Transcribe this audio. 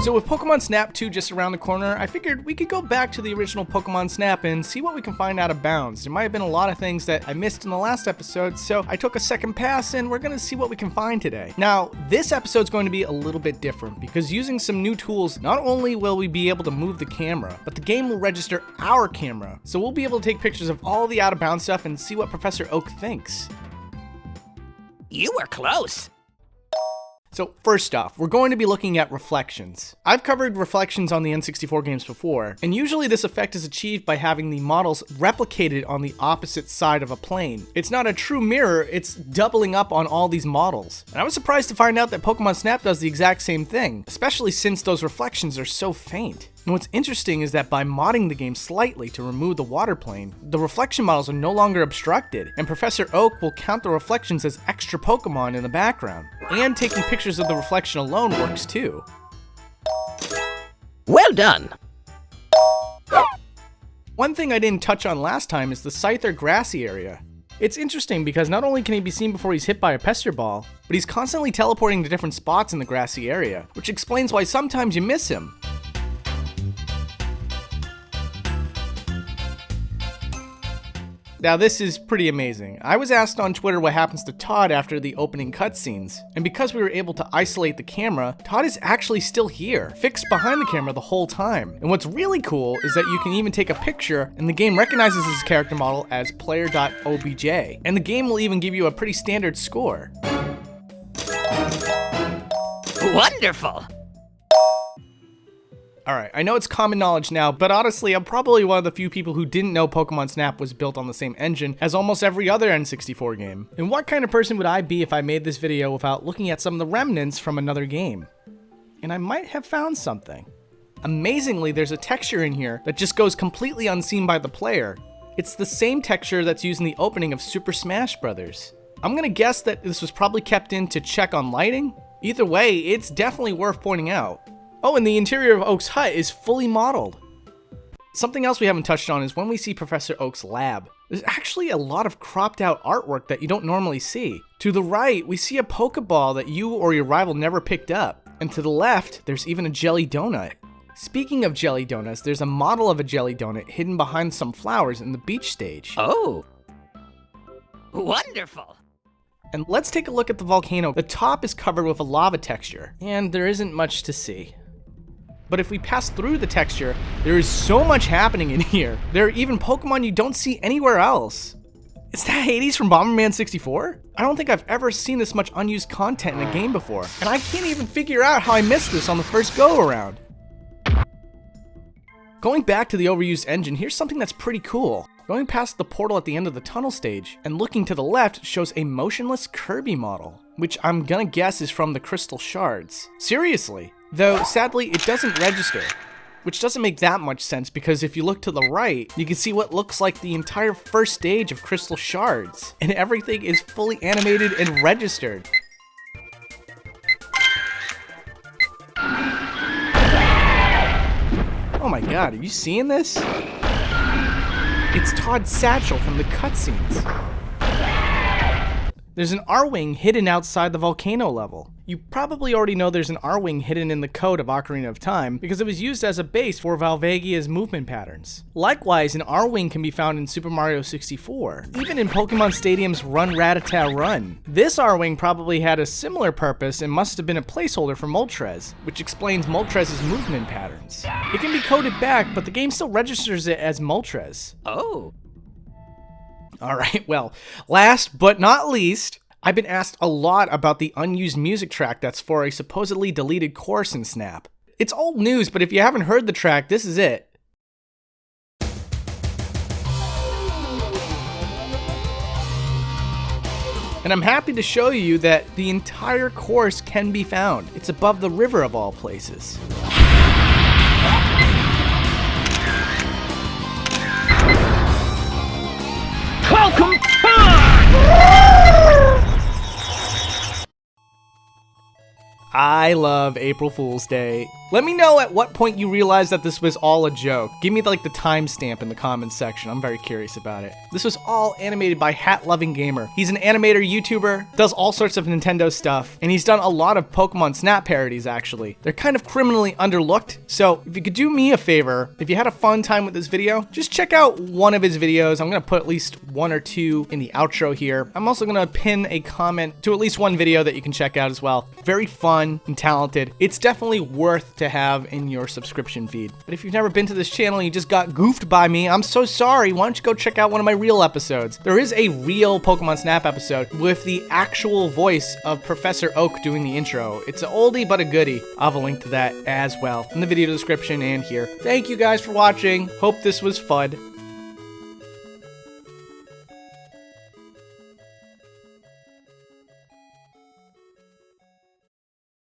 So with Pokémon Snap 2 just around the corner, I figured we could go back to the original Pokémon Snap and see what we can find out of bounds. There might have been a lot of things that I missed in the last episode, so I took a second pass and we're going to see what we can find today. Now, this episode's going to be a little bit different because using some new tools, not only will we be able to move the camera, but the game will register our camera. So we'll be able to take pictures of all the out-of-bounds stuff and see what Professor Oak thinks. You were close. So first off, we're going to be looking at reflections. I've covered reflections on the N64 games before, and usually this effect is achieved by having the models replicated on the opposite side of a plane. It's not a true mirror, it's doubling up on all these models. And I was surprised to find out that Pokémon Snap does the exact same thing, especially since those reflections are so faint. And what's interesting is that by modding the game slightly to remove the water plane, the reflection models are no longer obstructed, and Professor Oak will count the reflections as extra Pokemon in the background. And taking pictures of the reflection alone works too. Well done. One thing I didn't touch on last time is the Scyther grassy area. It's interesting because not only can he be seen before he's hit by a Pester Ball, but he's constantly teleporting to different spots in the grassy area, which explains why sometimes you miss him. Now this is pretty amazing. I was asked on Twitter what happens to Todd after the opening cutscenes, and because we were able to isolate the camera, Todd is actually still here, fixed behind the camera the whole time. And what's really cool is that you can even take a picture and the game recognizes his character model as player.obj, and the game will even give you a pretty standard score. Wonderful. Alright, I know it's common knowledge now, but honestly, I'm probably one of the few people who didn't know Pokémon Snap was built on the same engine as almost every other N64 game. And what kind of person would I be if I made this video without looking at some of the remnants from another game? And I might have found something. Amazingly, there's a texture in here that just goes completely unseen by the player. It's the same texture that's used in the opening of Super Smash Bros. I'm gonna guess that this was probably kept in to check on lighting. Either way, it's definitely worth pointing out. Oh, and the interior of Oak's hut is fully modeled. Something else we haven't touched on is when we see Professor Oak's lab. There's actually a lot of cropped out artwork that you don't normally see. To the right, we see a Pokeball that you or your rival never picked up. And to the left, there's even a jelly donut. Speaking of jelly donuts, there's a model of a jelly donut hidden behind some flowers in the beach stage. Oh. Wonderful. And let's take a look at the volcano. The top is covered with a lava texture, and there isn't much to see. But if we pass through the texture, there is so much happening in here. There are even Pokemon you don't see anywhere else. Is that Hades from Bomberman 64? I don't think I've ever seen this much unused content in a game before, and I can't even figure out how I missed this on the first go-around. Going back to the overused engine, here's something that's pretty cool. Going past the portal at the end of the tunnel stage, and looking to the left shows a motionless Kirby model, which I'm gonna guess is from the Crystal Shards. Seriously. Though, sadly, it doesn't register, which doesn't make that much sense because if you look to the right, you can see what looks like the entire first stage of Crystal Shards, and everything is fully animated and registered. Oh my god, are you seeing this? It's Todd's satchel from the cutscenes. There's an R-Wing hidden outside the volcano level. You probably already know there's an R-Wing hidden in the code of Ocarina of Time because it was used as a base for Valvagia's movement patterns. Likewise, an R-Wing can be found in Super Mario 64, even in Pokemon Stadium's Run Rattata Run. This R-Wing probably had a similar purpose and must have been a placeholder for Moltres, which explains Moltres' movement patterns. It can be coded back, but the game still registers it as Moltres. Oh. Alright, well, last but not least, I've been asked a lot about the unused music track that's for a supposedly deleted course in Snap. It's old news, but if you haven't heard the track, this is it. And I'm happy to show you that the entire course can be found. It's above the river of all places. Welcome back! I love April Fool's Day. Let me know at what point you realized that this was all a joke. Give me like the timestamp in the comments section. I'm very curious about it. This was all animated by Hat Loving Gamer. He's an animator, YouTuber, does all sorts of Nintendo stuff, and he's done a lot of Pokemon Snap parodies actually. They're kind of criminally underlooked, so if you could do me a favor, if you had a fun time with this video, just check out one of his videos. I'm gonna put at least 1 or 2 in the outro here. I'm also gonna pin a comment to at least one video that you can check out as well. Very fun and talented. It's definitely worth to have in your subscription feed. But if you've never been to this channel and you just got goofed by me, I'm so sorry. Why don't you go check out one of my real episodes? There is a real Pokemon Snap episode with the actual voice of Professor Oak doing the intro. It's an oldie but a goodie. I'll have a link to that as well in the video description and here. Thank you guys for watching. Hope this was fun.